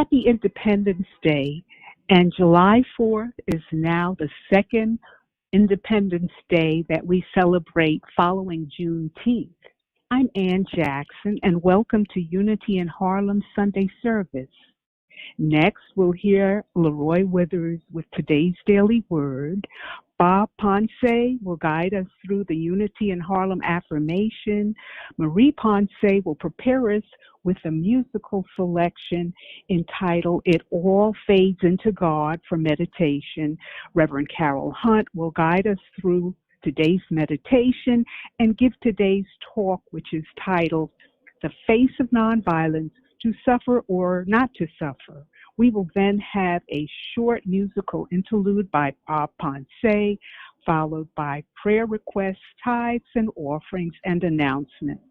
Happy Independence Day. And July 4th is now the second Independence Day that we celebrate following Juneteenth. I'm Ann Jackson, and welcome to Unity in Harlem Sunday service. Next, we'll hear LeRoy Whenthers with today's Daily Word. Bob Ponce will guide us through the Unity in Harlem affirmation. Marie Ponce will prepare us with a musical selection entitled It All Fades into God for meditation. Reverend Carol Hunt will guide us through today's meditation and give today's talk, which is titled The Face of Nonviolence, to Suffer or Not to Suffer. We will then have a short musical interlude by Bob Ponce, followed by prayer requests, tithes and offerings, and announcements.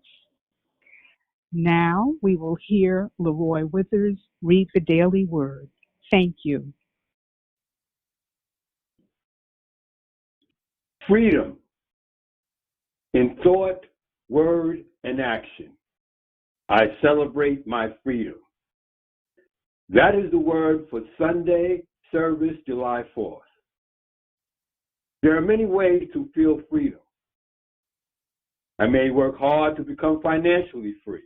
Now we will hear LeRoy Whenthers read the Daily Word. Thank you. Freedom in thought, word, and action. I celebrate my freedom. That is the word for Sunday service, July 4th. There are many ways to feel freedom. I may work hard to become financially free.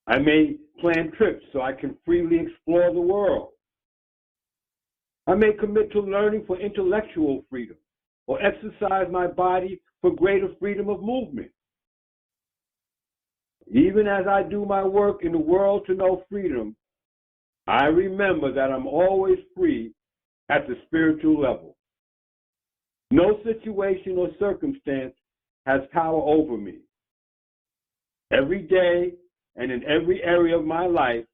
I may plan trips so I can freely explore the world. I may commit to learning for intellectual freedom or exercise my body for greater freedom of movement. Even as I do my work in the world to know freedom, I remember that I'm always free at the spiritual level. No situation or circumstance has power over me. Every day and in every area of my life,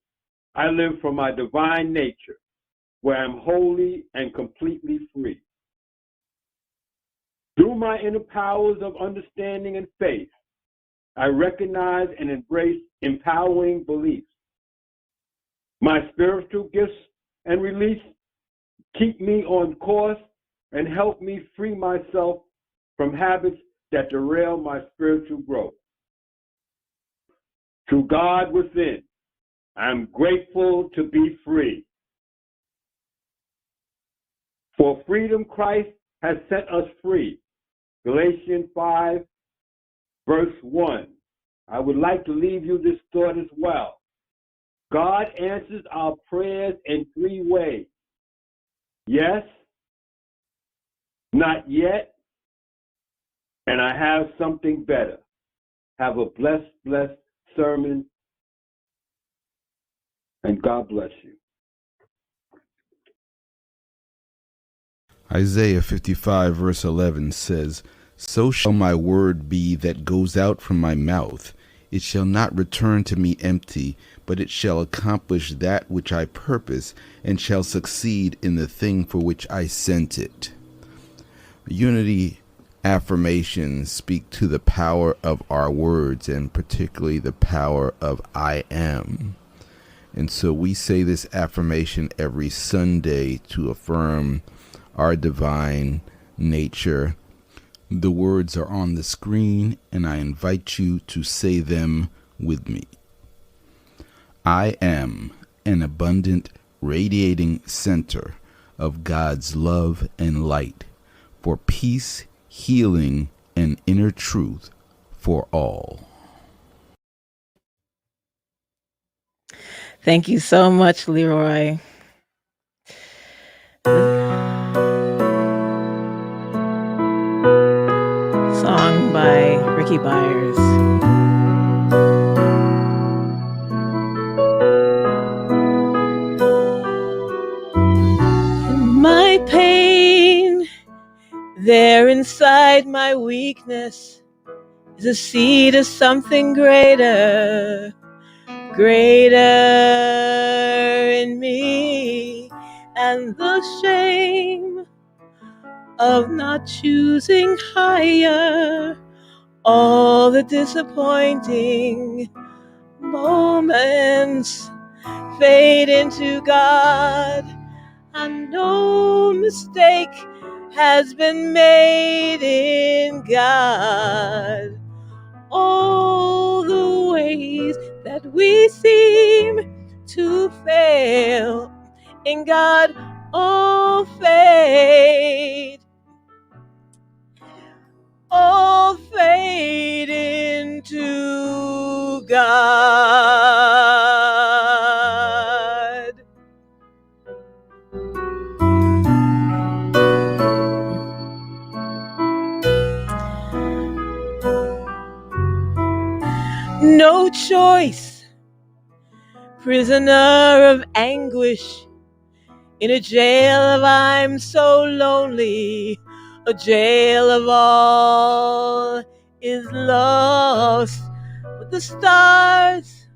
I live from my divine nature, where I'm wholly and completely free. Through my inner powers of understanding and faith, I recognize and embrace empowering beliefs. My spiritual gifts and release keep me on course and help me free myself from habits that derail my spiritual growth. To God within, I'm grateful to be free. For freedom, Christ has set us free. Galatians 5, verse 1. I would like to leave you this thought as well. God answers our prayers in three ways. Yes, not yet, and I have something better. Have a blessed sermon, and God bless you. Isaiah 55 verse 11 says, So shall my word be that goes out from my mouth. It shall not return to me empty, but it shall accomplish that which I purpose, and shall succeed in the thing for which I sent it. Unity affirmations speak to the power of our words, and particularly the power of I am. And so we say this affirmation every Sunday to affirm our divine nature. The words are on the screen, and I invite you to say them with me. I am an abundant, radiating center of God's love and light for peace, healing, and inner truth for all. Thank you so much, LeRoy. Song by Ricky Byers. My pain, there inside my weakness, is a seed of something greater in me. And the shame of not choosing higher, all the disappointing moments fade into God, and no mistake has been made in God. All the ways that we seem to fail. In God all fade into God. No choice, prisoner of anguish, in a jail of I'm so lonely, a jail of all is lost, with the stars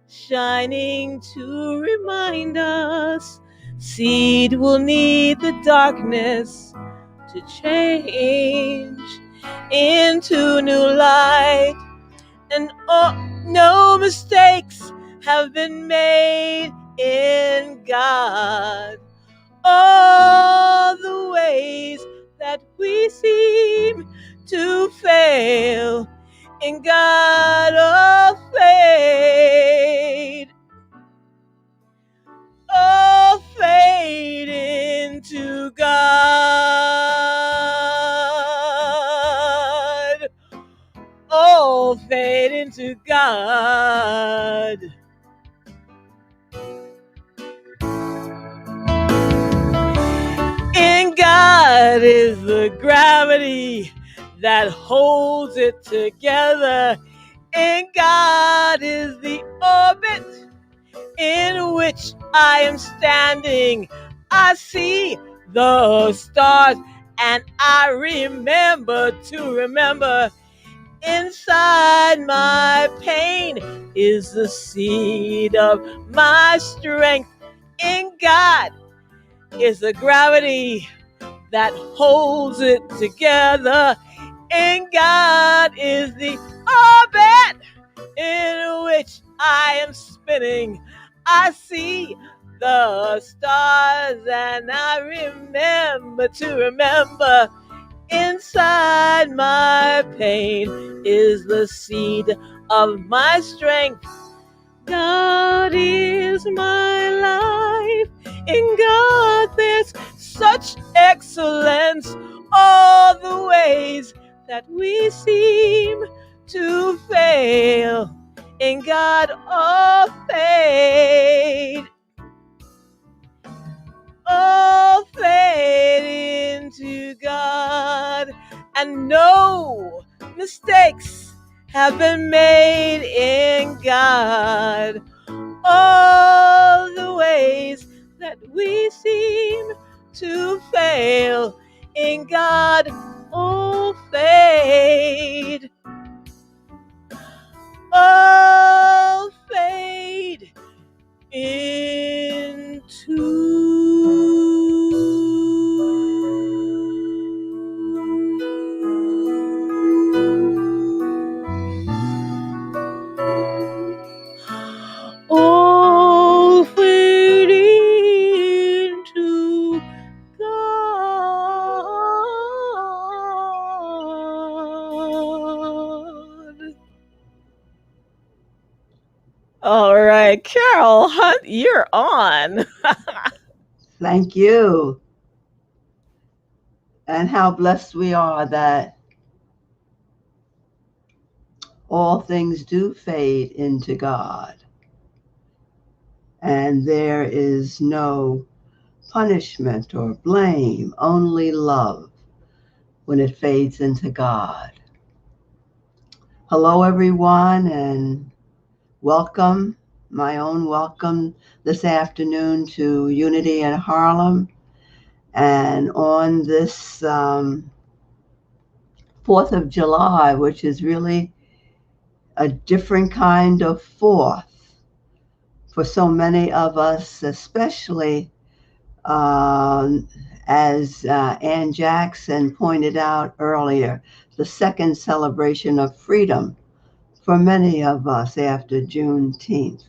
shining to remind us seed will need the darkness to change into new light. And no mistakes have been made in God. All the ways that we seem to fail, in God all fade into God. All fade into God. In God is the gravity that holds it together. In God is the orbit in which I am standing. I see the stars and I remember to remember. Inside my pain is the seed of my strength. In God is the gravity that holds it together. In God is the orbit in which I am spinning. I see the stars and I remember to remember. Inside my pain is the seed of my strength. God is my life. In God there's such excellence. All the ways that we seem to fail, in God all fade into God. And no mistakes have been made in God. All the ways that we seem to fail, in God all fade into all fade into God. All right, Carol Hunt, you're on. Thank you. And how blessed we are that all things do fade into God. And there is no punishment or blame, only love when it fades into God. Hello, everyone, and welcome, my own welcome this afternoon to Unity in Harlem. And on this 4th of July, which is really a different kind of 4th for so many of us, especially as Ann Jackson pointed out earlier, the second celebration of freedom for many of us after Juneteenth,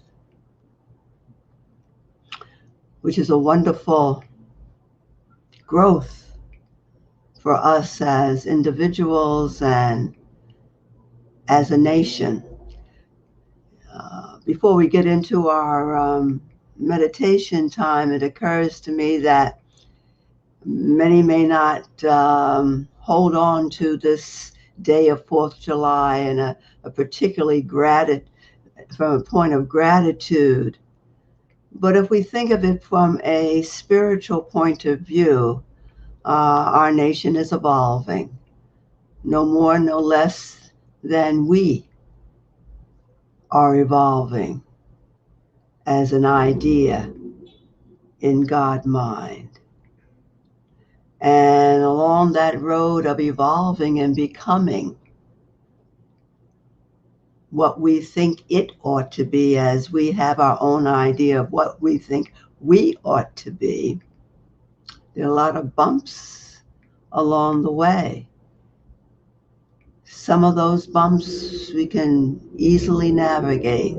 which is a wonderful growth for us as individuals and as a nation. Before we get into our meditation time, it occurs to me that many may not hold on to this day of 4th of July in a particularly from a point of gratitude. But if we think of it from a spiritual point of view, our nation is evolving, no more, no less than we are evolving as an idea in God mind. And along that road of evolving and becoming what we think it ought to be, as we have our own idea of what we think we ought to be, there are a lot of bumps along the way. Some of those bumps we can easily navigate.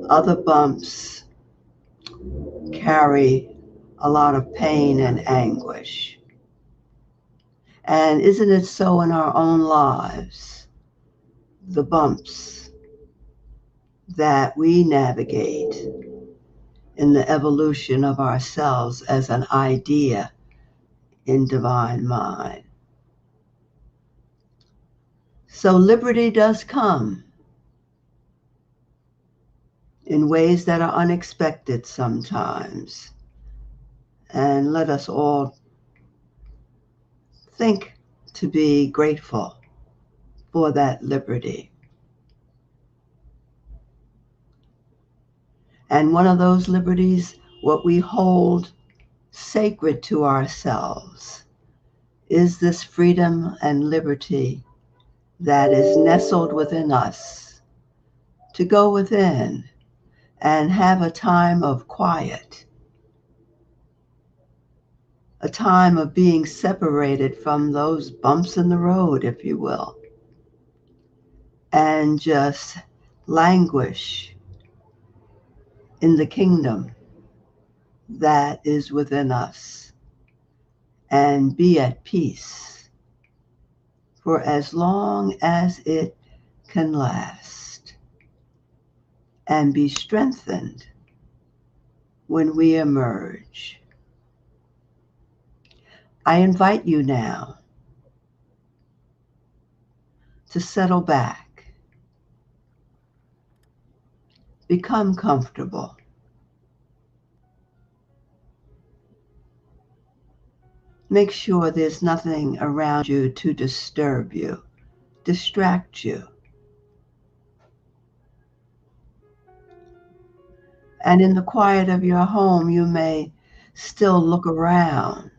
Other bumps carry a lot of pain and anguish. And isn't it so in our own lives? The bumps that we navigate in the evolution of ourselves as an idea in divine mind. So liberty does come in ways that are unexpected sometimes. And let us all think to be grateful for that liberty. And one of those liberties, what we hold sacred to ourselves, is this freedom and liberty that is nestled within us to go within and have a time of quiet, a time of being separated from those bumps in the road, if you will, and just languish in the kingdom that is within us and be at peace for as long as it can last, and be strengthened when we emerge. I invite you now to settle back, become comfortable, make sure there's nothing around you to disturb you, distract you. And in the quiet of your home, you may still look around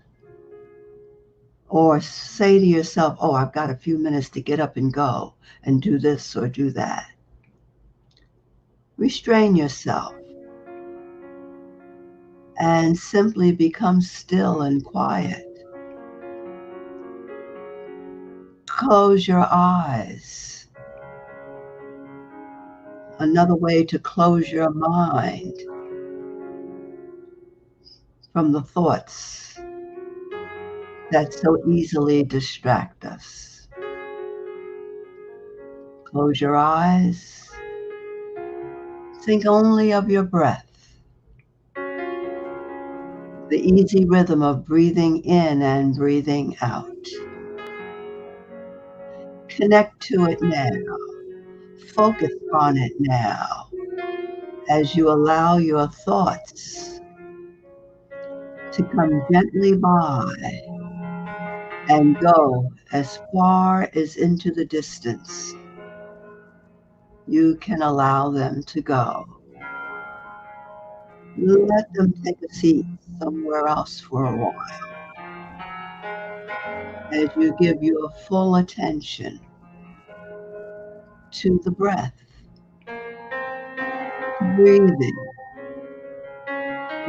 or say to yourself, oh, I've got a few minutes to get up and go and do this or do that. Restrain yourself and simply become still and quiet. Close your eyes. Another way to close your mind from the thoughts that so easily distract us. Close your eyes. Think only of your breath, the easy rhythm of breathing in and breathing out. Connect to it now. Focus on it now as you allow your thoughts to come gently by and go as far as into the distance you can allow them to go. Let them take a seat somewhere else for a while as you give your full attention to the breath, breathing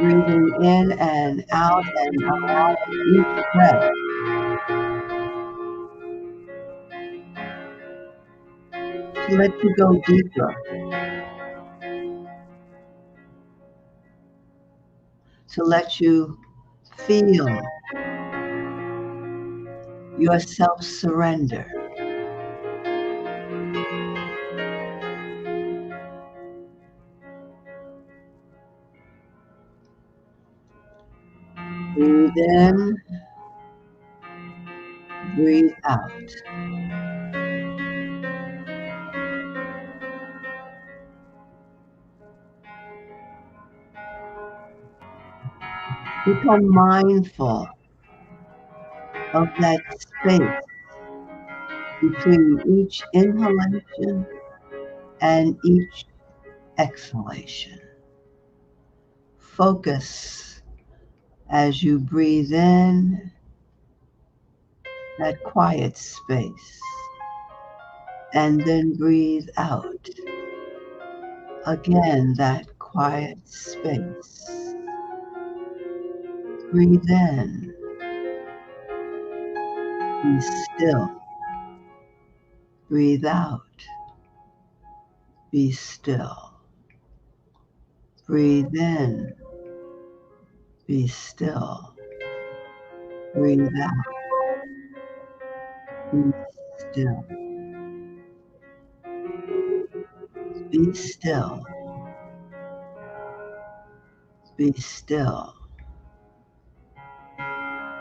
in and out, and allowing each breath to let you go deeper, to let you feel yourself surrender. Breathe in, breathe out. Become mindful of that space between each inhalation and each exhalation. Focus as you breathe in that quiet space and then breathe out again that quiet space. Breathe in, be still. Breathe out, be still. Breathe in, be still. Breathe out, be still. Be still, be still,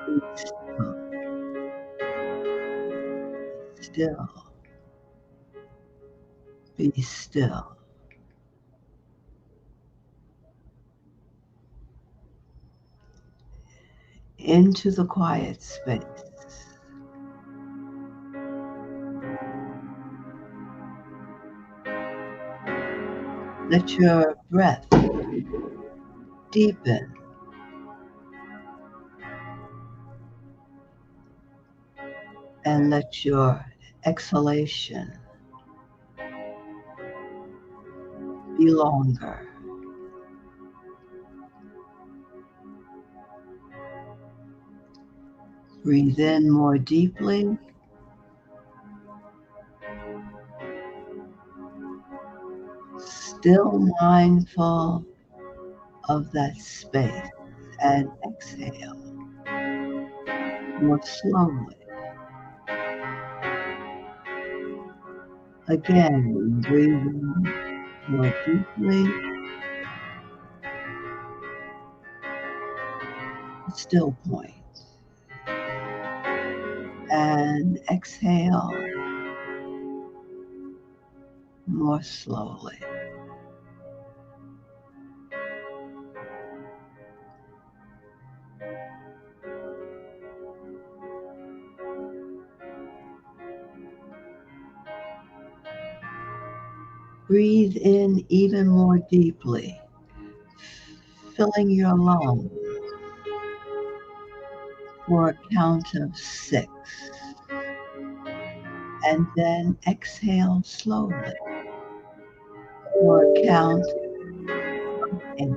be still, still, be still. Into the quiet space. Let your breath deepen. And let your exhalation be longer. Breathe in more deeply. Still mindful of that space, and exhale more slowly. Again, breathe in more deeply. Still point. And exhale more slowly. Breathe in even more deeply, filling your lungs for a count of 6. And then exhale slowly for a count of 8.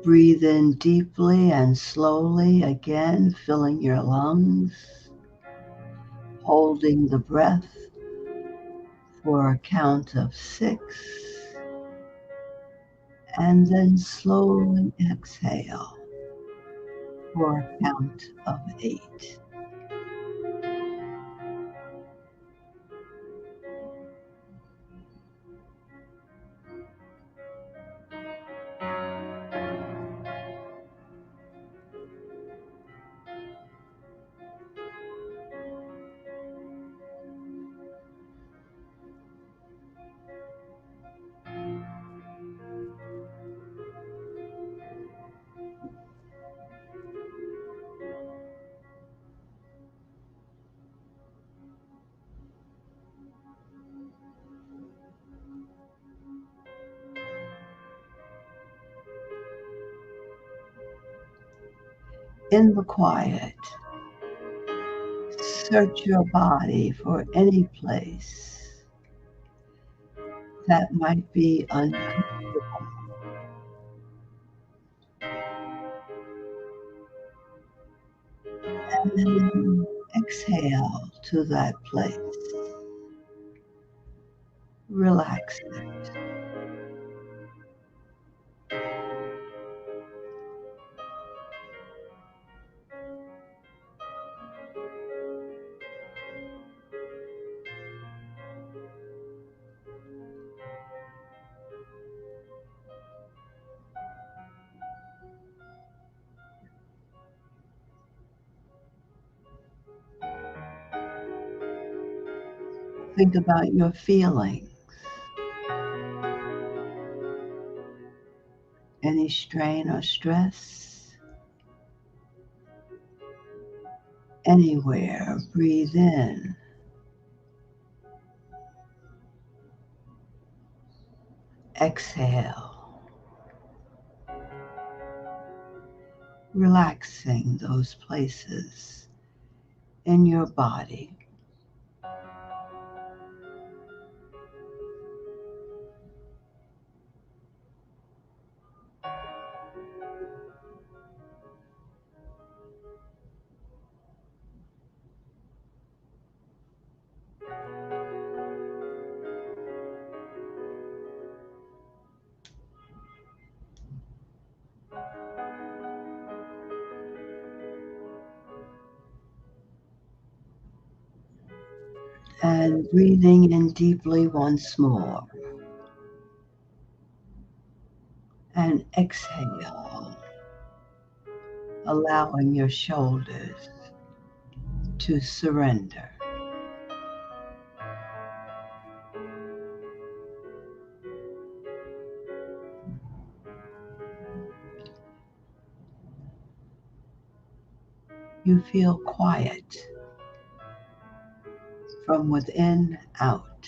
Breathe in deeply and slowly again, filling your lungs, holding the breath for a count of 6, and then slowly exhale for a count of 8. In the quiet, search your body for any place that might be uncomfortable. And then exhale to that place. Relax it. Think about your feelings. Any strain or stress? Anywhere, breathe in. Exhale. Relaxing those places in your body. And breathing in deeply once more. And exhale, allowing your shoulders to surrender. You feel quiet from within out.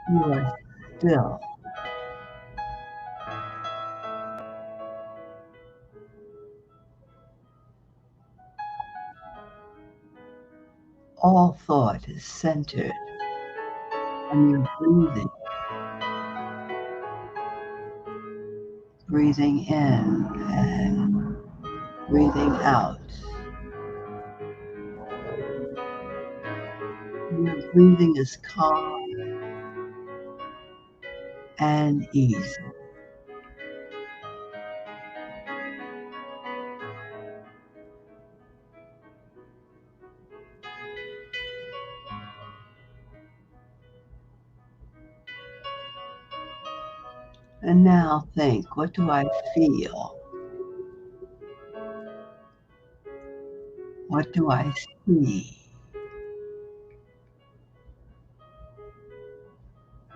You are still. All thought is centered on your breathing. Breathing in and breathing out. Your breathing is calm and easy. And now think, what do I feel? What do I see?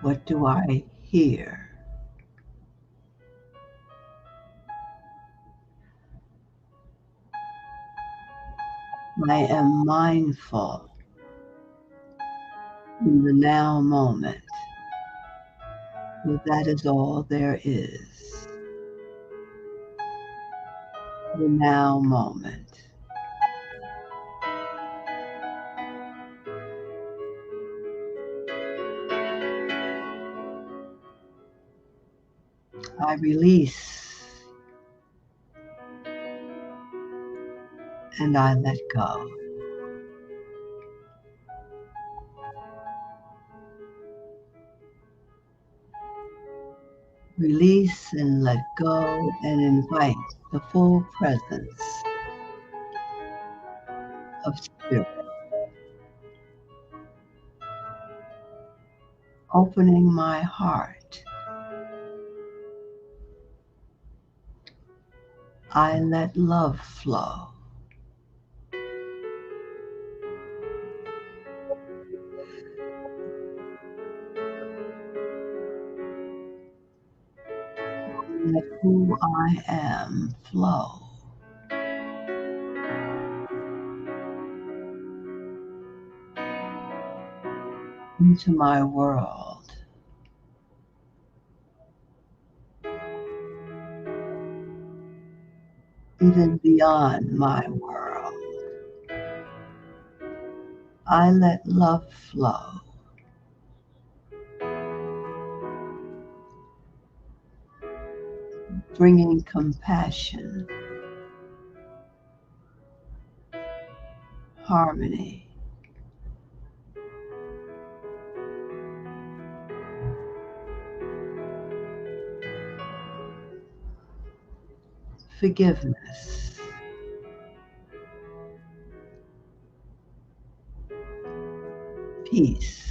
What do I hear? I am mindful in the now moment. For that is all there is. The now moment. I release and I let go. Release and let go and invite the full presence of spirit, opening my heart. I let love flow. Let who I am flow. Into my world. even beyond my world. I let love flow, bringing compassion, harmony, forgiveness, peace.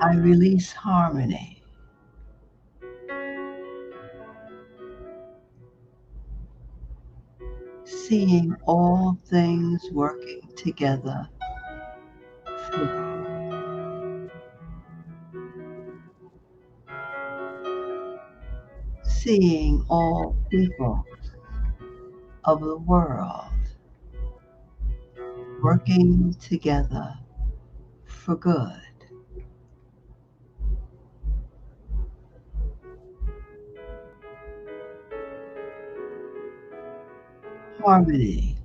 I release harmony, seeing all things working together for seeing all people of the world working together for good. Harmony,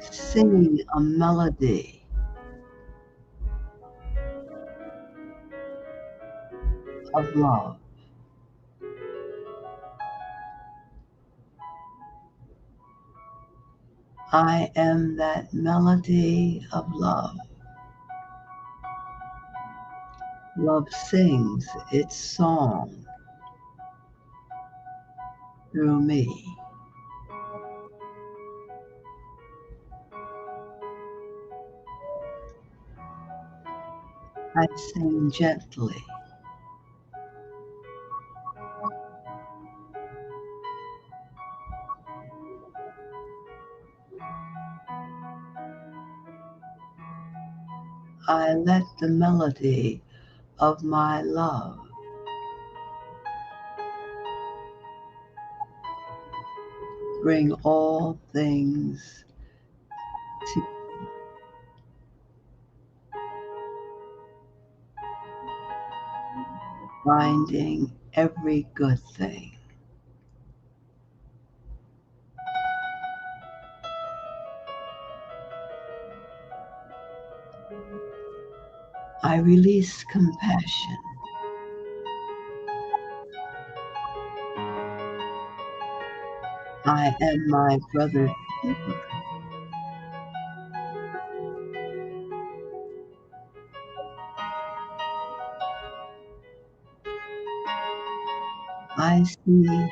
singing a melody of love. I am that melody of love. Love sings its song through me. I sing gently. I let the melody of my love bring all things together, binding every good thing. I release compassion. I am my brother's keeper. I see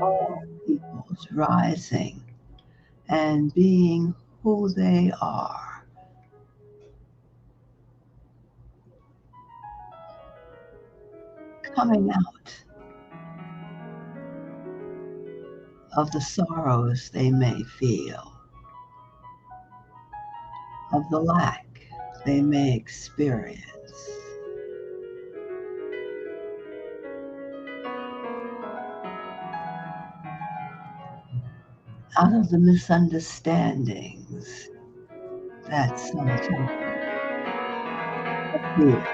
all peoples rising and being who they are, coming out of the sorrows they may feel, of the lack they may experience. Out of the misunderstandings that sometimes appear.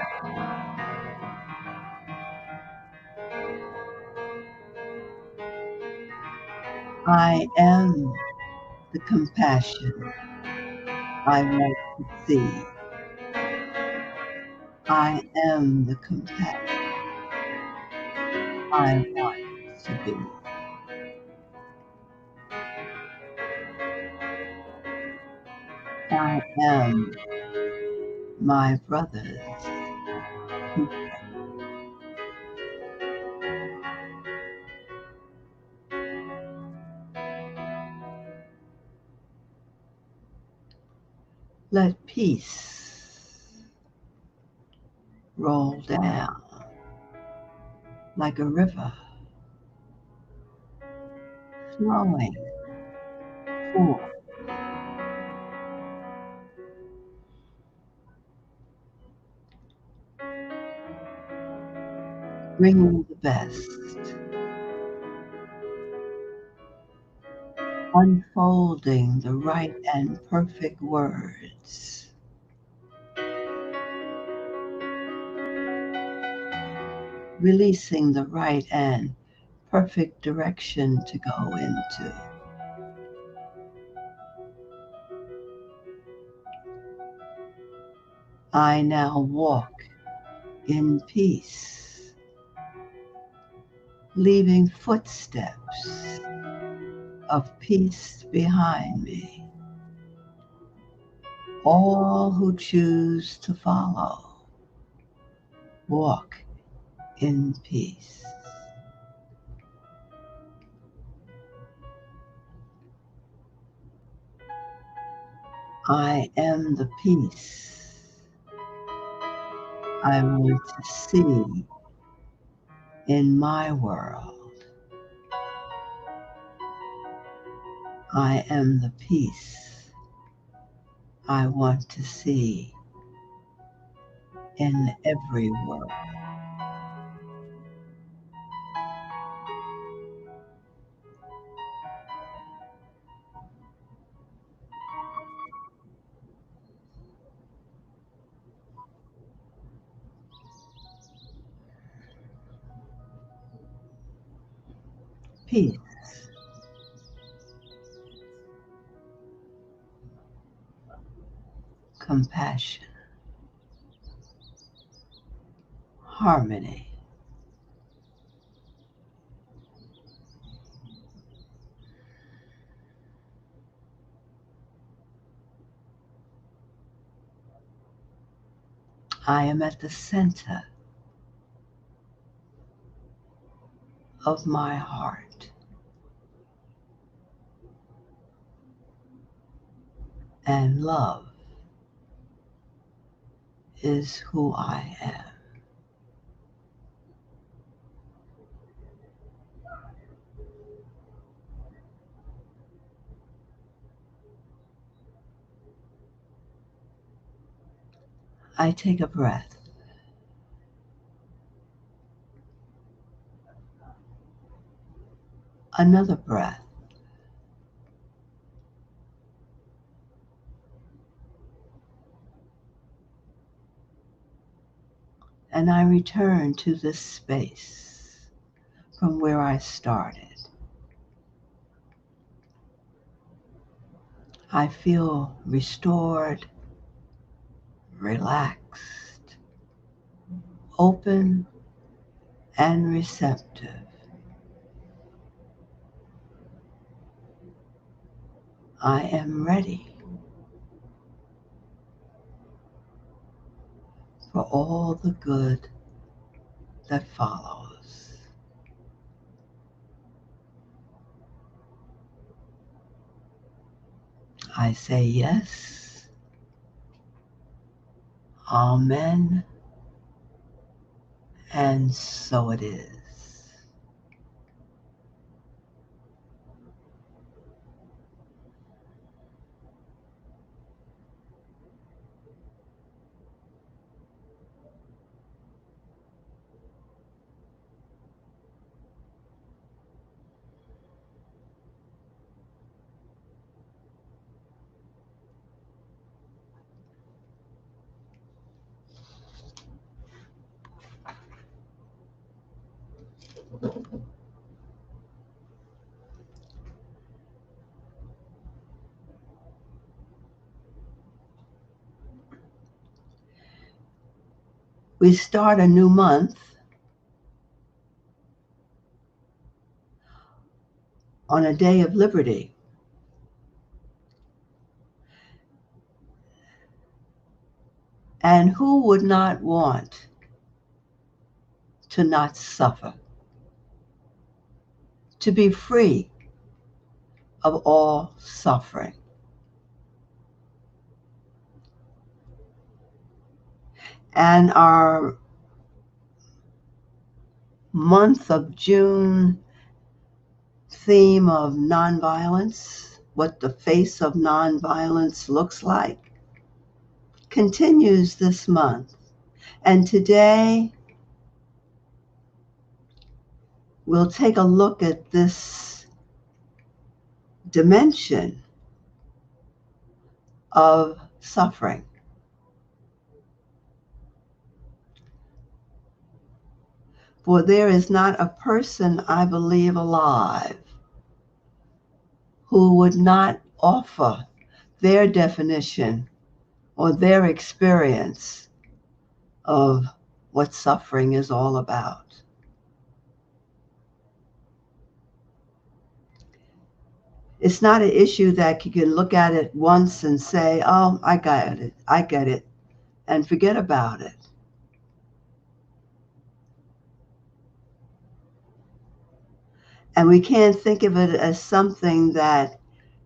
I am the compassion I want to see. I am the compassion I want to be. I am my brother's keeper. Let peace roll down like a river, flowing forth, bringing the best unfolding the right and perfect words, releasing the right and perfect direction to go into. I now walk in peace, leaving footsteps of peace behind me. All who choose to follow, walk in peace. I am the peace I want to see in my world. I am the peace I want to see in every world. Peace, compassion, harmony. I am at the center of my heart, and love is who I am. I take a breath, another breath, and I return to this space from where I started. I feel restored, relaxed, open, and receptive. I am ready for all the good that follows. I say yes, amen, and so it is. We start a new month on a day of liberty. And who would not want to not suffer, to be free of all suffering? And our month of June theme of nonviolence, what the face of nonviolence looks like, continues this month. And today, we'll take a look at this dimension of suffering. For there is not a person, I believe, alive who would not offer their definition or their experience of what suffering is all about. It's not an issue that you can look at it once and say, oh, I get it, and forget about it. And we can't think of it as something that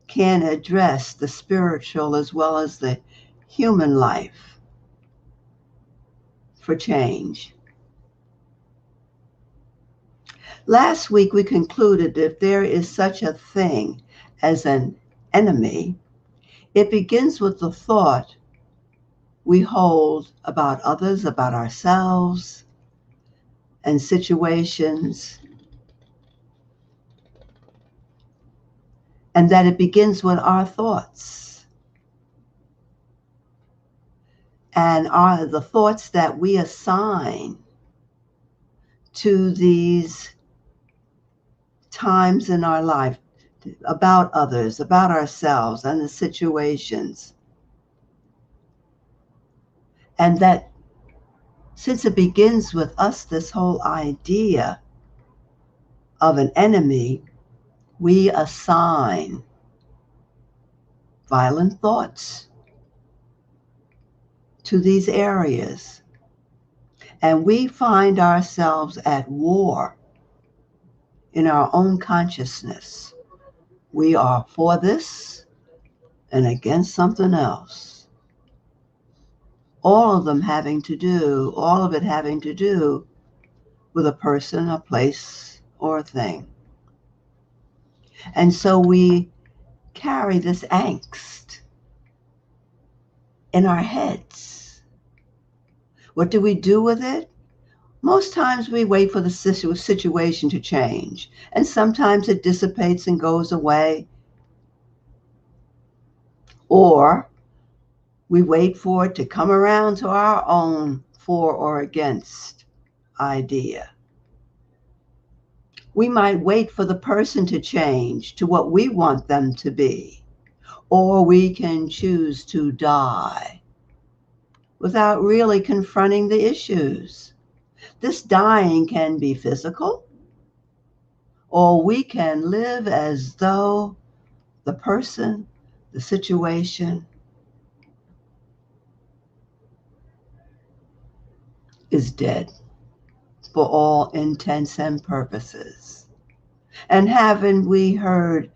can address the spiritual as well as the human life for change. Last week, we concluded that if there is such a thing as an enemy, it begins with the thought we hold about others, about ourselves, and situations, and that it begins with our thoughts and the thoughts that we assign to these times in our life about others, about ourselves, and the situations. And that since it begins with us, this whole idea of an enemy, we assign violent thoughts to these areas. And we find ourselves at war in our own consciousness. We are for this and against something else. All of it having to do with a person, a place, or a thing. And so we carry this angst in our heads. What do we do with it? Most times we wait for the situation to change, and sometimes it dissipates and goes away. Or we wait for it to come around to our own for or against idea. We might wait for the person to change to what we want them to be, or we can choose to die without really confronting the issues. This dying can be physical, or we can live as though the person, the situation is dead for all intents and purposes. And haven't we heard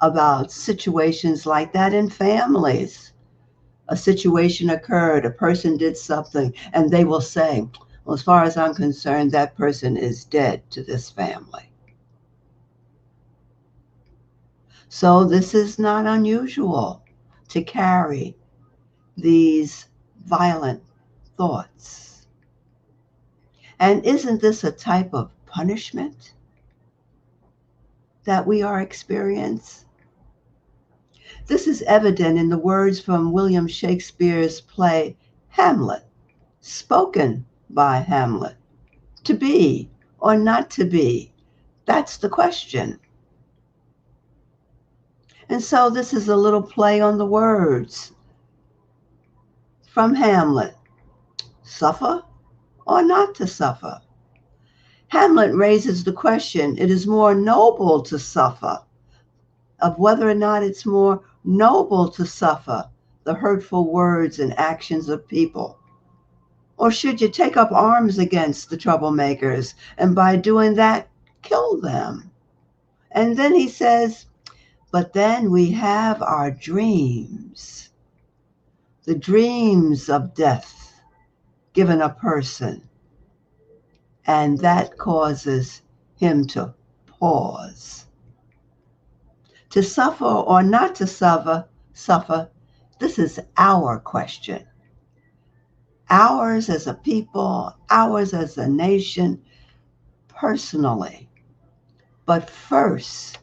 about situations like that in families? A situation occurred, a person did something, and they will say, well, as far as I'm concerned, that person is dead to this family. So this is not unusual to carry these violent thoughts. And isn't this a type of punishment that we are experiencing? This is evident in the words from William Shakespeare's play Hamlet, spoken by Hamlet. To be or not to be, that's the question. And so this is a little play on the words from Hamlet. Suffer or not to suffer? Hamlet raises the question, it is more noble to suffer, of whether or not it's more noble to suffer the hurtful words and actions of people. Or should you take up arms against the troublemakers and by doing that, kill them? And then he says, but then we have our dreams, the dreams of death given a person, and that causes him to pause. To suffer or not to suffer, this is our question. Ours as a people, ours as a nation, personally. But first,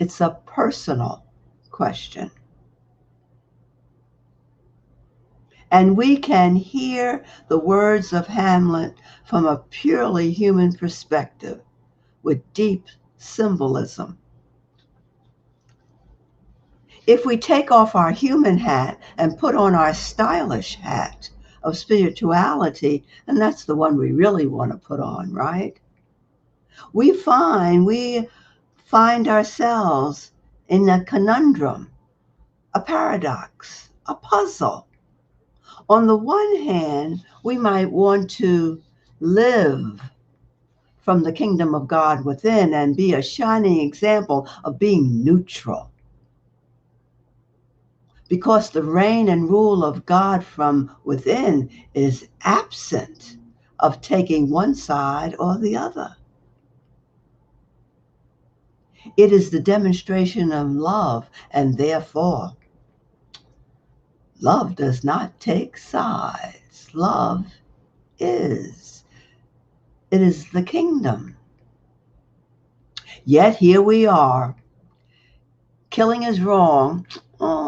It's a personal question. And we can hear the words of Hamlet from a purely human perspective with deep symbolism. If we take off our human hat and put on our stylish hat of spirituality, and that's the one we really want to put on, right? We find ourselves in a conundrum, a paradox, a puzzle. On the one hand, we might want to live from the kingdom of God within and be a shining example of being neutral, because the reign and rule of God from within is absent of taking one side or the other. It is the demonstration of love, and therefore, love does not take sides. Love is. It is the kingdom. Yet here we are. Killing is wrong,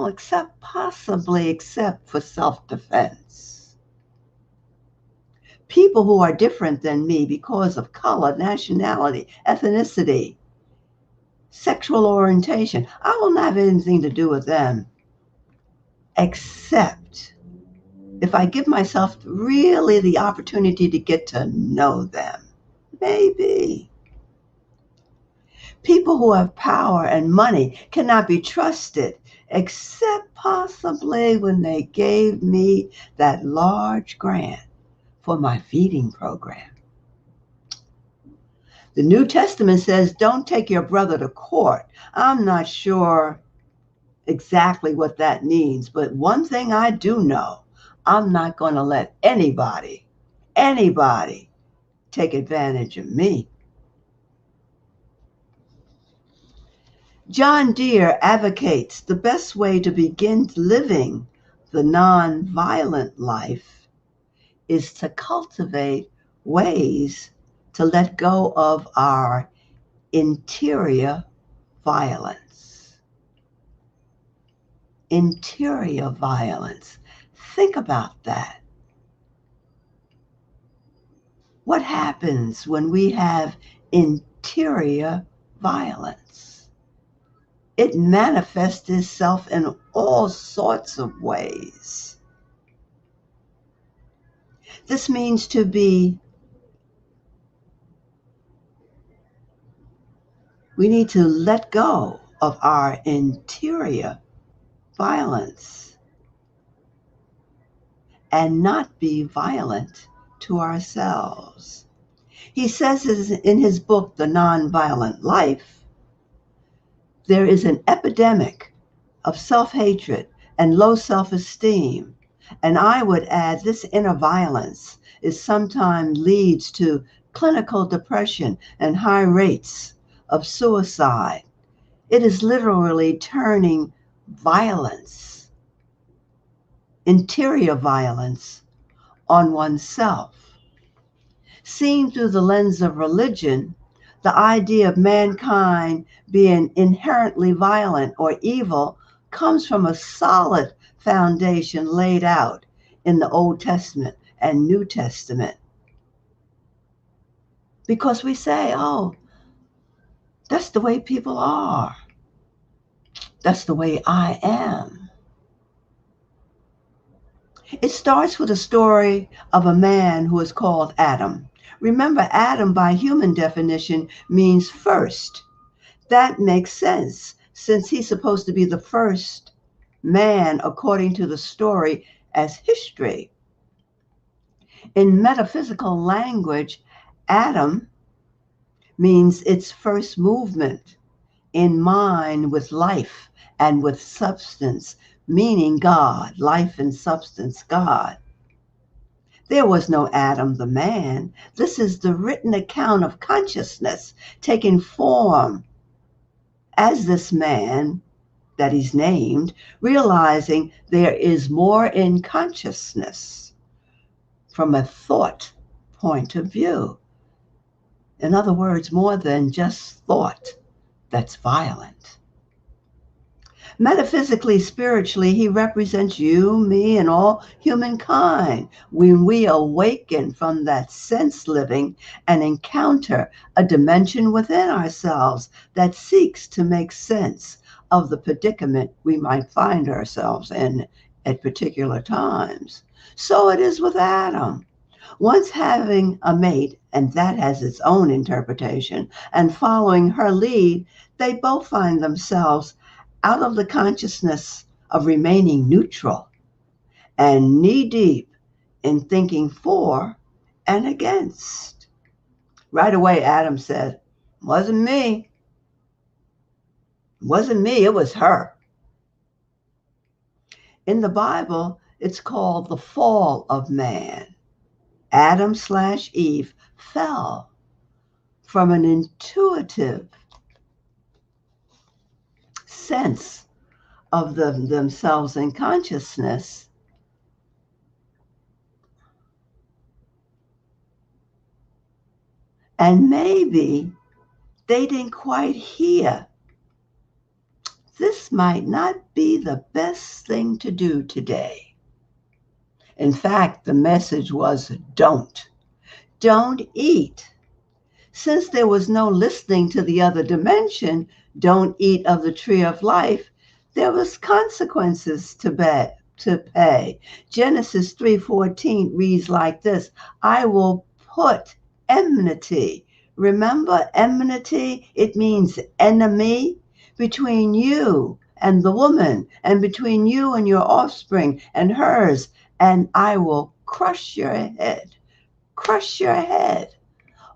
except for self-defense. People who are different than me because of color, nationality, ethnicity, sexual orientation, I will not have anything to do with them, except if I give myself really the opportunity to get to know them. Maybe. People who have power and money cannot be trusted, except possibly when they gave me that large grant for my feeding program. The New Testament says, don't take your brother to court. I'm not sure exactly what that means, but one thing I do know, I'm not going to let anybody take advantage of me. John Deere advocates the best way to begin living the non-violent life is to cultivate ways to let go of our interior violence. Interior violence. Think about that. What happens when we have interior violence? It manifests itself in all sorts of ways. This means we need to let go of our interior violence and not be violent to ourselves. He says in his book, The Nonviolent Life, there is an epidemic of self-hatred and low self-esteem. And I would add, this inner violence sometimes leads to clinical depression and high rates of suicide. It is literally turning violence, interior violence, on oneself. Seen through the lens of religion, the idea of mankind being inherently violent or evil comes from a solid foundation laid out in the Old Testament and New Testament. Because we say, that's the way people are. That's the way I am. It starts with a story of a man who is called Adam. Remember, Adam by human definition means first. That makes sense, since he's supposed to be the first man according to the story as history. In metaphysical language, Adam means its first movement in mind with life and with substance, meaning God, life and substance, God. There was no Adam the man. This is the written account of consciousness taking form as this man that he's named, realizing there is more in consciousness from a thought point of view. In other words, more than just thought that's violent. Metaphysically, spiritually, he represents you, me, and all humankind when we awaken from that sense living and encounter a dimension within ourselves that seeks to make sense of the predicament we might find ourselves in at particular times. So it is with Adam. Once having a mate, and that has its own interpretation, and following her lead, they both find themselves out of the consciousness of remaining neutral and knee deep in thinking for and against. Right away, Adam said, "Wasn't me. Wasn't me, it was her." In the Bible, it's called the fall of man. Adam/Eve fell from an intuitive sense of themselves in consciousness, and maybe they didn't quite hear. This might not be the best thing to do today. In fact, the message was don't eat. Since there was no listening to the other dimension, don't eat of the tree of life, there was consequences to pay. Genesis 3:14 reads like this: I will put enmity. Remember enmity? It means enemy, between you and the woman, and between you and your offspring and hers, and I will crush your head. Crush your head.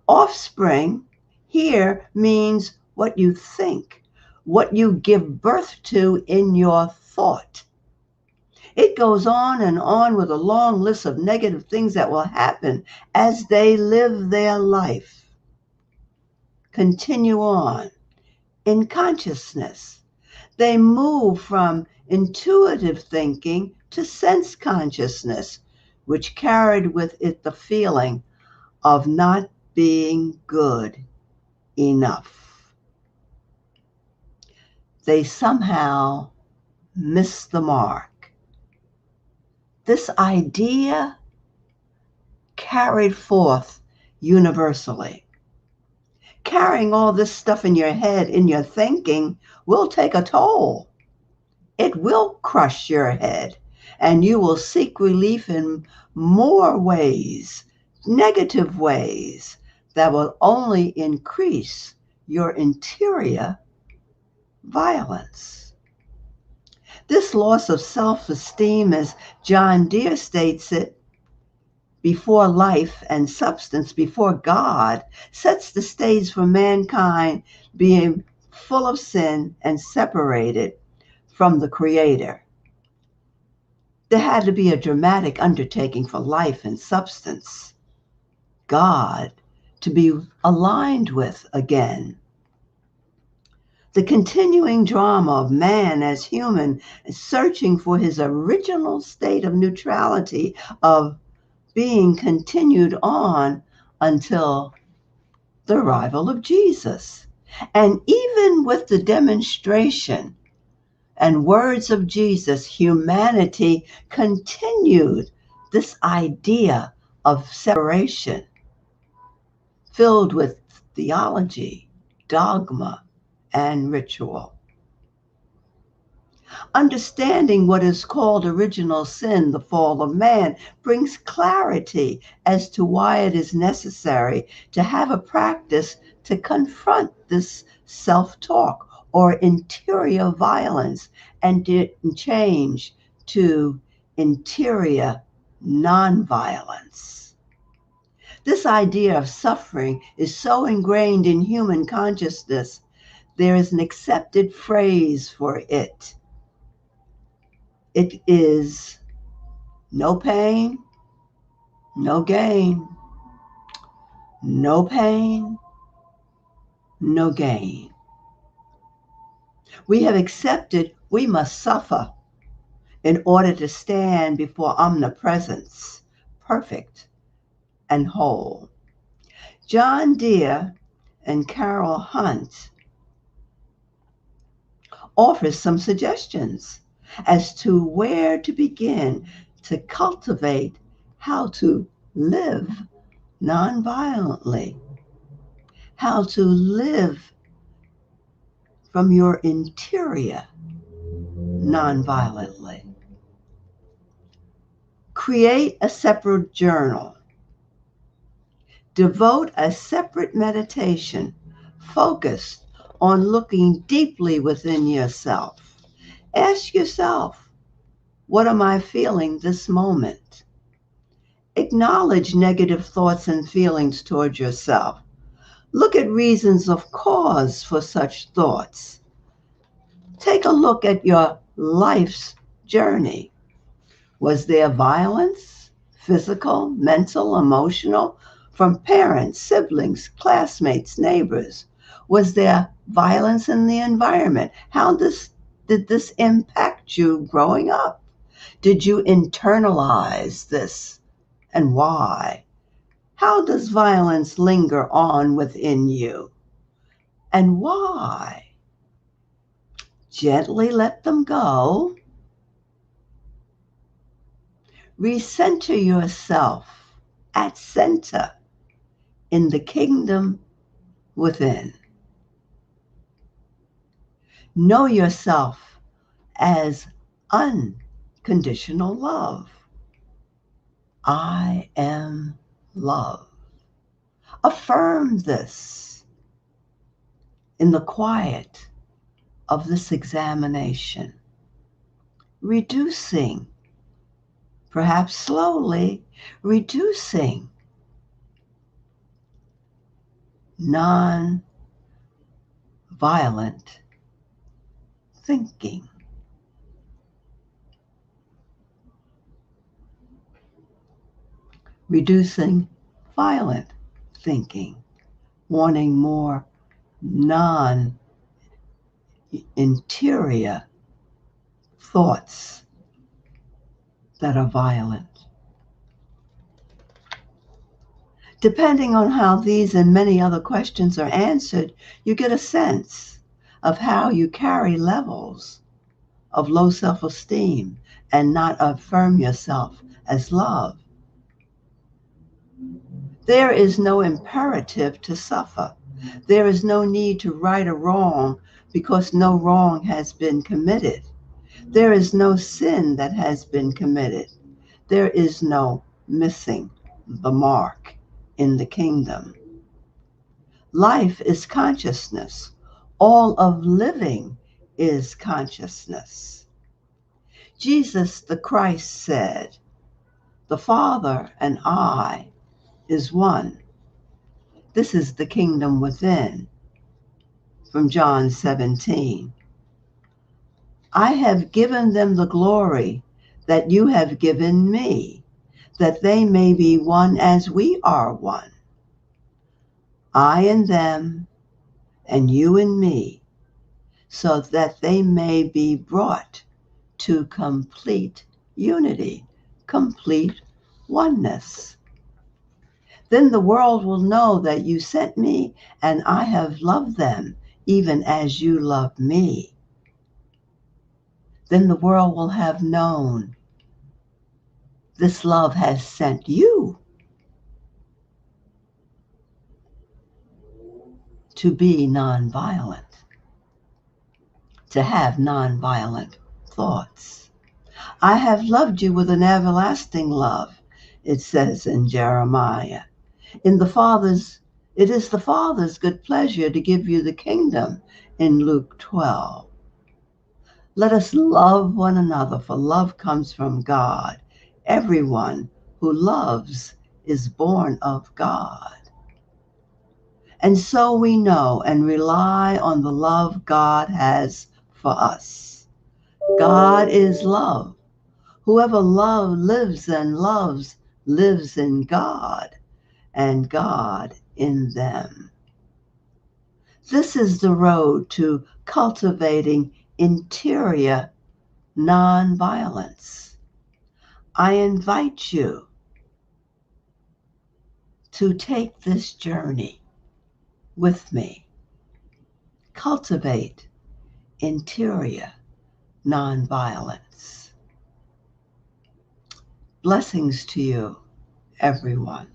Offspring here means what you think, what you give birth to in your thought. It goes on and on with a long list of negative things that will happen as they live their life. Continue on in consciousness. They move from intuitive thinking to sense consciousness, which carried with it the feeling of not being good enough. They somehow missed the mark. This idea carried forth universally. Carrying all this stuff in your head, in your thinking, will take a toll. It will crush your head, and you will seek relief in more ways, negative ways, that will only increase your interior violence. This loss of self-esteem, as John Deere states it, before life and substance, before God, sets the stage for mankind being full of sin and separated from the Creator. There had to be a dramatic undertaking for life and substance, God, to be aligned with again. The continuing drama of man as human searching for his original state of neutrality, of being continued on until the arrival of Jesus. And even with the demonstration and words of Jesus, humanity continued this idea of separation, filled with theology, dogma, and ritual. Understanding what is called original sin, the fall of man, brings clarity as to why it is necessary to have a practice to confront this self-talk or interior violence and change to interior nonviolence. This idea of suffering is so ingrained in human consciousness, there is an accepted phrase for it. It is no pain, no gain. No pain, no gain. We have accepted we must suffer in order to stand before omnipresence, perfect and whole. John Deere and Carol Hunt offers some suggestions as to where to begin to cultivate how to live nonviolently, how to live from your interior nonviolently. Create a separate journal. Devote a separate meditation focused on looking deeply within yourself. Ask yourself, what am I feeling this moment? Acknowledge negative thoughts and feelings toward yourself. Look at reasons of cause for such thoughts. Take a look at your life's journey. Was there violence, physical, mental, emotional, from parents, siblings, classmates, neighbors? Was there violence in the environment? How did this impact you growing up? Did you internalize this, and why? How does violence linger on within you, and why? Gently let them go. Recenter yourself at center in the kingdom within. Know yourself as unconditional love. I am love. Affirm this in the quiet of this examination, reducing, perhaps slowly, reducing non-violent thinking. Reducing violent thinking, wanting more non-interior thoughts that are violent. Depending on how these and many other questions are answered, you get a sense of how you carry levels of low self-esteem and not affirm yourself as love. There is no imperative to suffer. There is no need to right a wrong because no wrong has been committed. There is no sin that has been committed. There is no missing the mark in the kingdom. Life is consciousness. All of living is consciousness. Jesus the Christ said, "The Father and I is one." This is the kingdom within, from John 17. I have given them the glory that you have given me, that they may be one as we are one. I and them, and you and me, so that they may be brought to complete unity, complete oneness. Then the world will know that you sent me, and I have loved them, even as you love me. Then the world will have known this love has sent you to be nonviolent, to have nonviolent thoughts. I have loved you with an everlasting love, it says in Jeremiah. It is the Father's good pleasure to give you the kingdom in Luke 12. Let us love one another, for love comes from God. Everyone who loves is born of God. And so we know and rely on the love God has for us. God is love. Whoever lives and loves lives in God, and God in them. This is the road to cultivating interior nonviolence. I invite you to take this journey with me. Cultivate interior nonviolence. Blessings to you, everyone.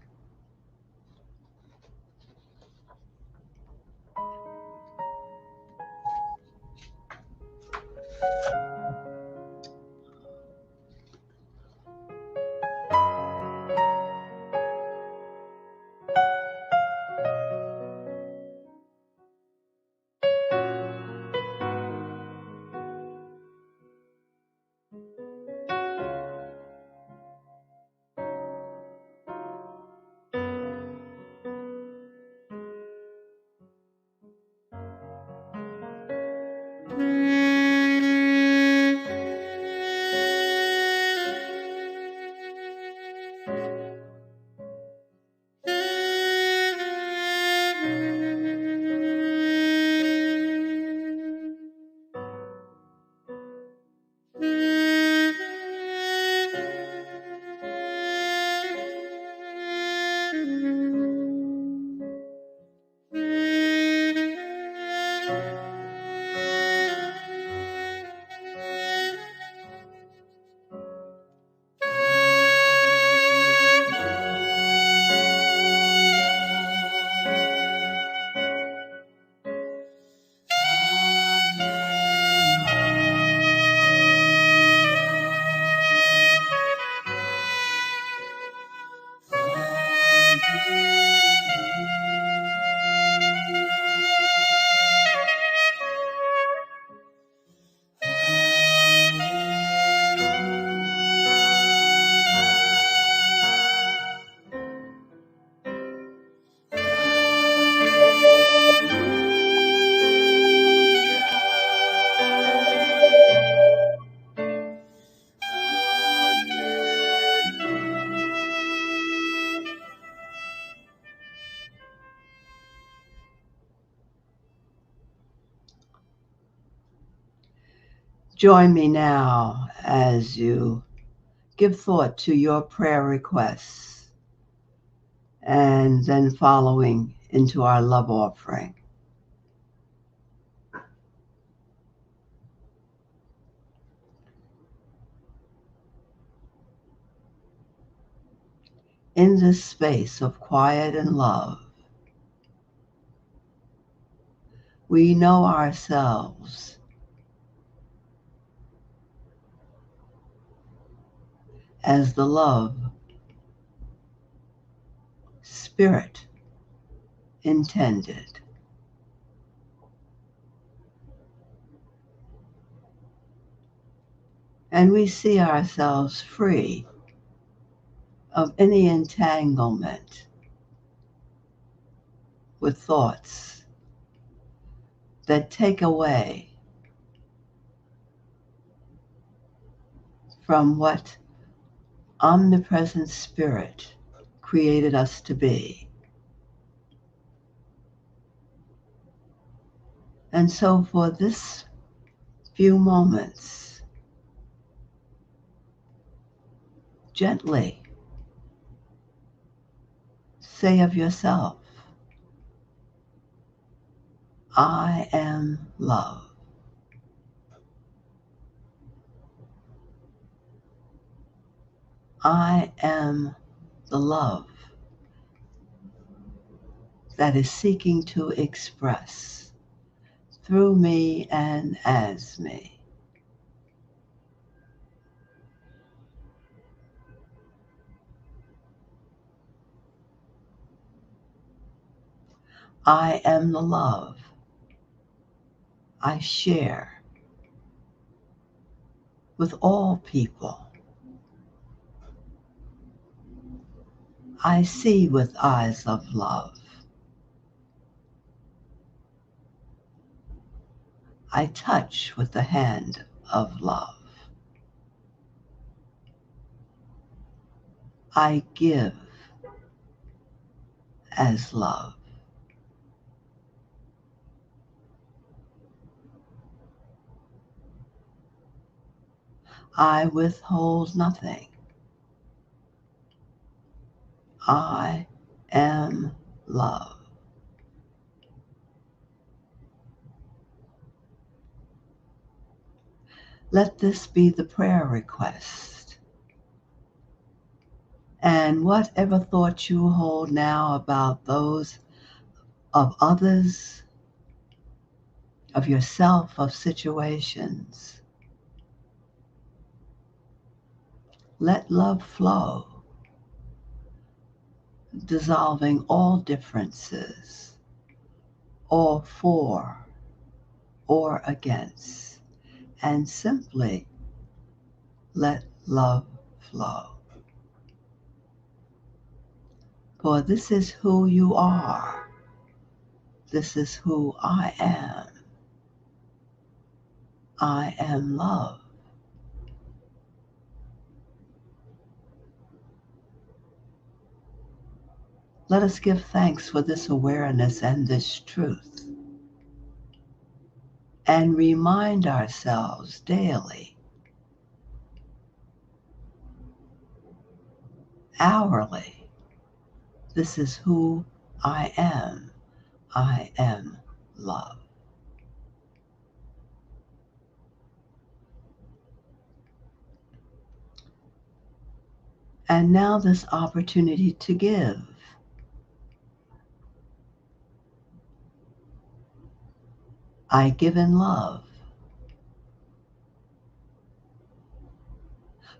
Join me now as you give thought to your prayer requests and then following into our love offering. In this space of quiet and love, we know ourselves as the love Spirit intended. And we see ourselves free of any entanglement with thoughts that take away from what omnipresent Spirit created us to be. And so for this few moments, gently say of yourself, I am love. I am the love that is seeking to express through me and as me. I am the love I share with all people. I see with eyes of love. I touch with the hand of love. I give as love. I withhold nothing. I am love. Let this be the prayer request. And whatever thoughts you hold now about those of others, of yourself, of situations, let love flow, dissolving all differences, all for or against, and simply let love flow. For this is who you are. This is who I am. I am love. Let us give thanks for this awareness and this truth, and remind ourselves daily, hourly, this is who I am. I am love. And now this opportunity to give. I give in love.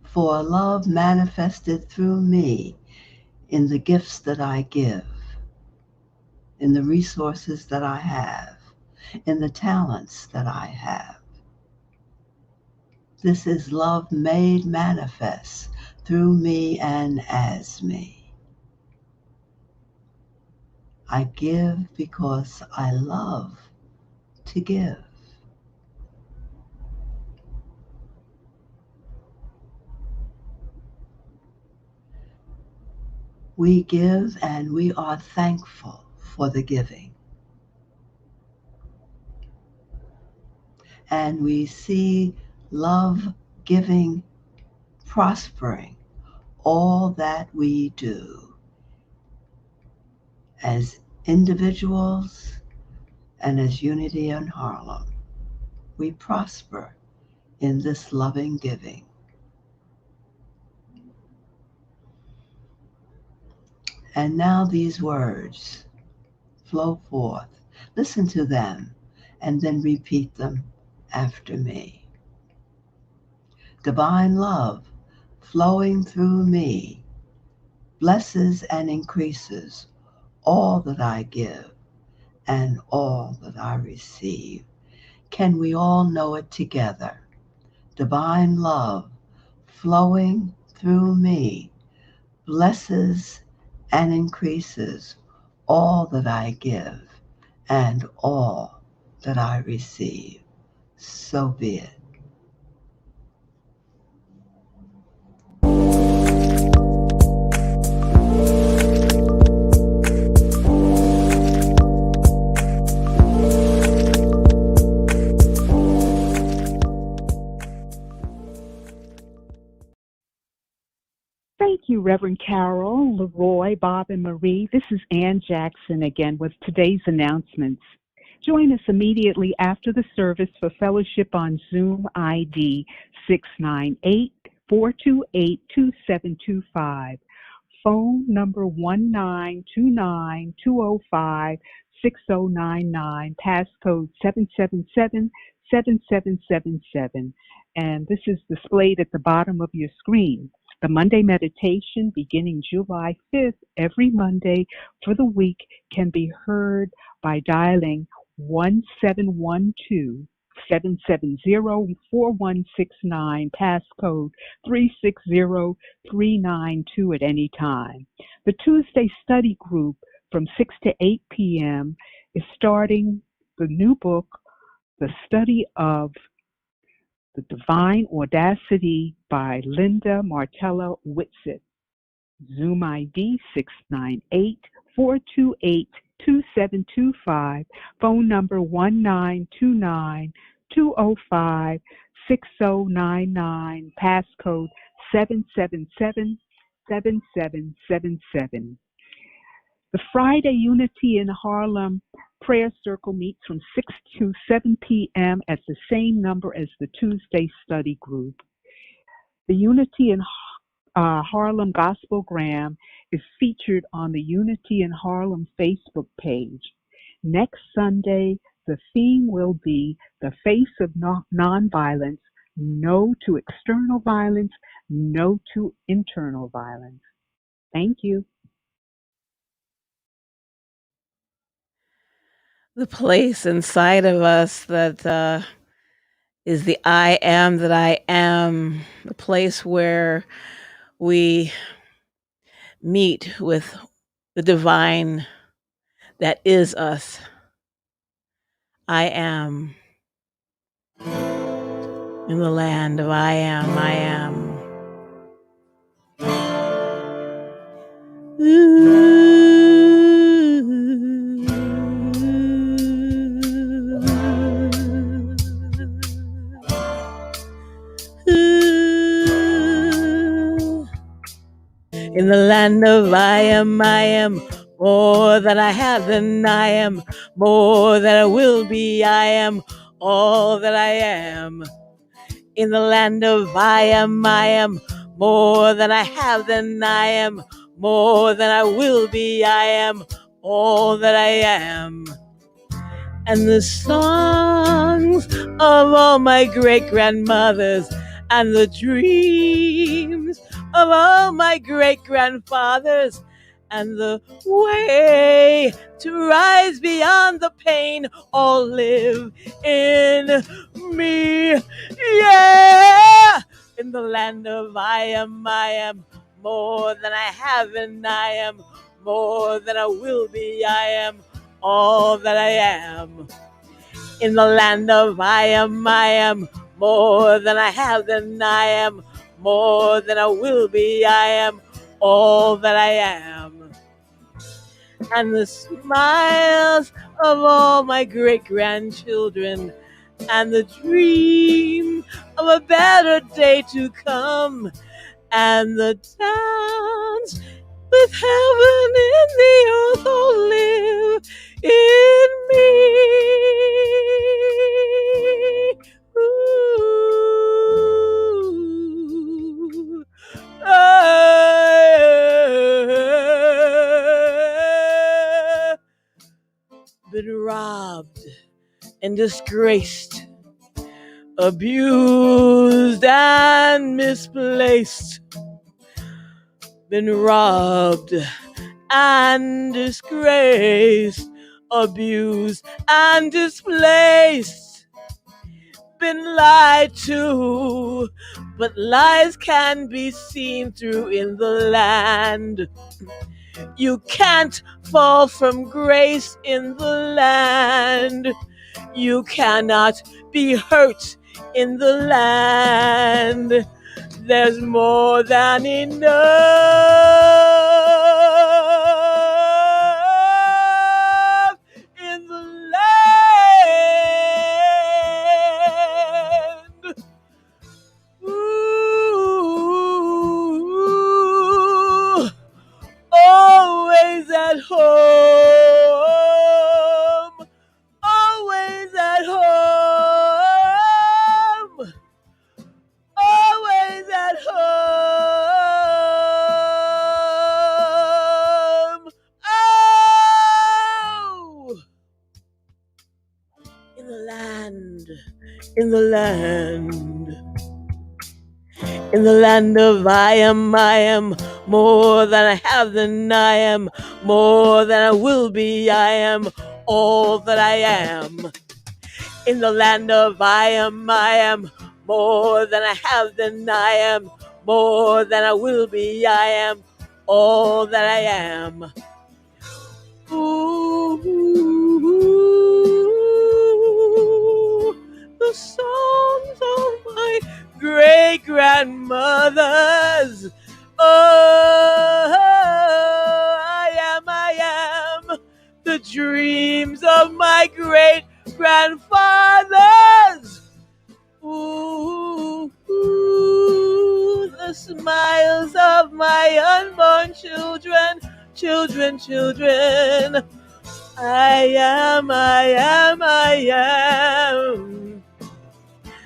For love manifested through me in the gifts that I give, in the resources that I have, in the talents that I have. This is love made manifest through me and as me. I give because I love to give. We give and we are thankful for the giving. And we see love giving, prospering all that we do as individuals and as Unity in Harlem. We prosper in this loving giving. And now these words flow forth. Listen to them and then repeat them after me. Divine love flowing through me blesses and increases all that I give and all that I receive. Can we all know it together? Divine love flowing through me blesses and increases all that I give and all that I receive. So be it. Thank you, Reverend Carol, LeRoy, Bob, and Marie. This is Ann Jackson again with today's announcements. Join us immediately after the service for fellowship on Zoom ID 698-428-2725. Phone number 1-929-205-6099, passcode 777-7777. And this is displayed at the bottom of your screen. The Monday meditation beginning July 5th every Monday for the week can be heard by dialing 1712-770-4169, passcode 360392 at any time. The Tuesday study group from 6 to 8 p.m. is starting the new book, The Study of The Divine Audacity by Linda Martella Whitsitt. Zoom ID 698-428-2725. Phone number 1-929-205-6099. Passcode 777-7777. The Friday Unity in Harlem Prayer Circle meets from 6 to 7 p.m. at the same number as the Tuesday study group. The Unity in Harlem Gospelgram is featured on the Unity in Harlem Facebook page. Next Sunday, the theme will be the face of nonviolence, no to external violence, no to internal violence. Thank you. The place inside of us that is the I am that I am, the place where we meet with the divine that is us. I am in the land of I am, I am. In the land of I am more than I have than I am, more than I will be. I am all that I am. In the land of I am more than I have than I am, more than I will be. I am all that I am. And the songs of all my great-grandmothers and the dreams of all my great-grandfathers and the way to rise beyond the pain all live in me. Yeah! In the land of I am more than I have and I am more than I will be. I am all that I am. In the land of I am more than I have than I am, more than I will be. I am all that I am. And the smiles of all my great-grandchildren and the dream of a better day to come and the dance with heaven in the earth all live in me. Ooh. Been robbed and disgraced, abused and misplaced. Been robbed and disgraced, abused and displaced. Been lied to, but lies can be seen through in the land. You can't fall from grace in the land. You cannot be hurt in the land. There's more than enough in the land. Ooh, always at home, always at home, always at home. Oh, in the land, in the land. In the land of I am more than I have than I am, more than I will be. I am all that I am. In the land of I am more than I have than I am, more than I will be. I am all that I am. Ooh, the songs of my great-grandmothers. Oh, I am the dreams of my great-grandfathers. Ooh, the smiles of my unborn children. I am, I am, I am.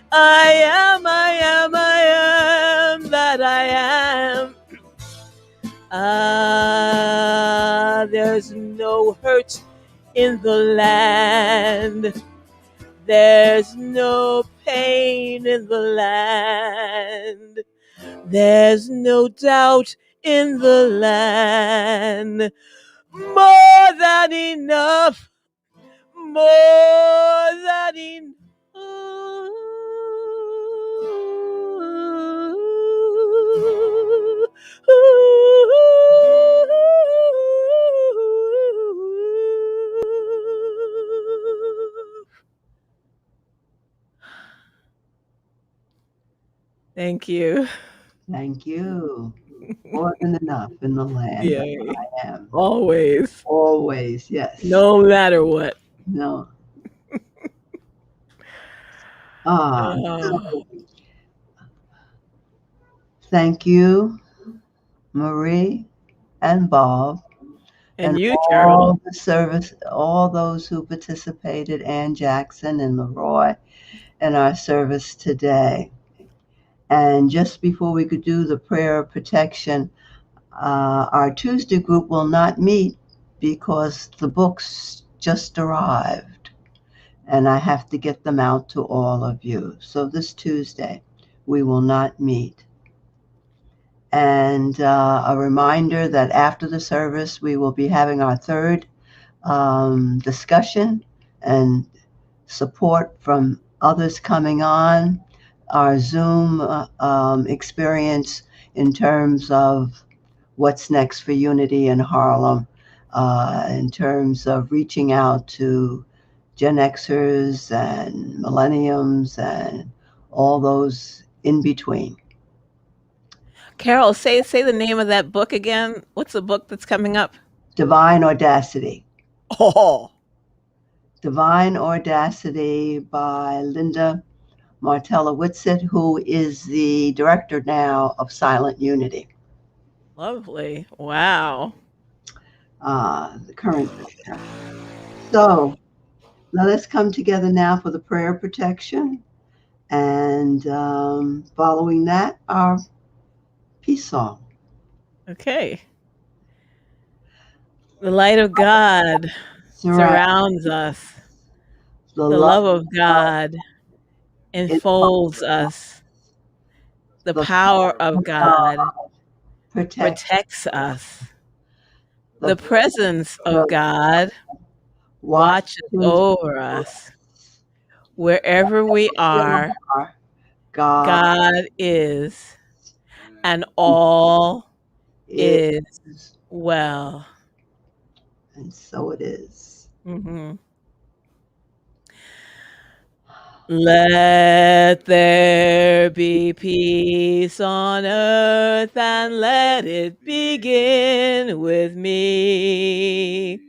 I am, I am, I am that I am. There's no hurt in the land. There's no pain in the land. There's no doubt in the land. More than enough, more than enough. Thank you. Thank you. More than enough in the land that Yay. I am. Always. Always, yes. No matter what. No. Oh, Thank you, Marie and Bob, and and you, Cheryl. all the service, all those who participated, Ann Jackson and LeRoy, in our service today. And just before we could do the prayer of protection, our Tuesday group will not meet because the books just arrived and I have to get them out to all of you. So this Tuesday, we will not meet. And a reminder that after the service, we will be having our third discussion and support from others coming on, our Zoom experience in terms of what's next for Unity in Harlem, in terms of reaching out to Gen Xers and millenniums and all those in between. Carol, say the name of that book again. What's the book that's coming up? Divine Audacity. Oh, Divine Audacity by Linda Martella Whitsitt, who is the director now of Silent Unity. lovely. Wow. The current director. So let us come together now for the prayer of protection. And following that, our peace song. Okay. The light of God surrounds us. The The love love of God enfolds us. The power of God protects us. The presence of God watches over us. Wherever we are, God is, and all is well. And so it is. Mm-hmm. Let there be peace on earth, and let it begin with me.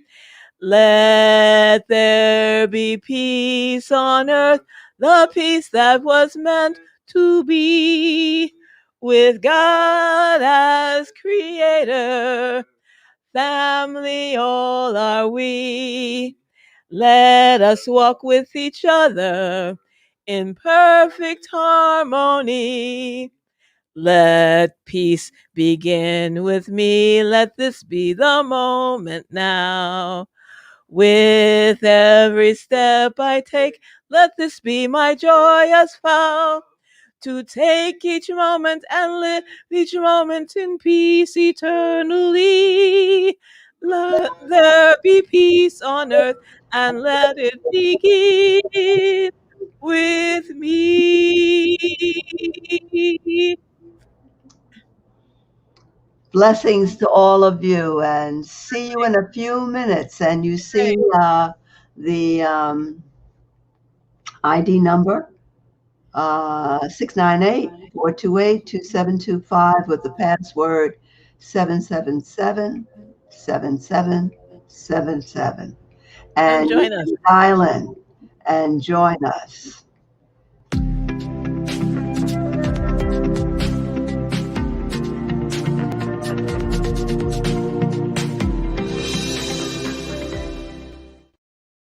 Let there be peace on earth, the peace that was meant to be, with God as creator, family all are we. Let us walk with each other in perfect harmony. Let peace begin with me. Let this be the moment now. With every step I take, let this be my joyous vow. To take each moment and live each moment in peace eternally. Let there be peace on earth, and let it begin with me. Blessings to all of you, and see you in a few minutes. And you see the ID number 698-428-2725 with the password 777-7777. And And you join us. can dial in and join us.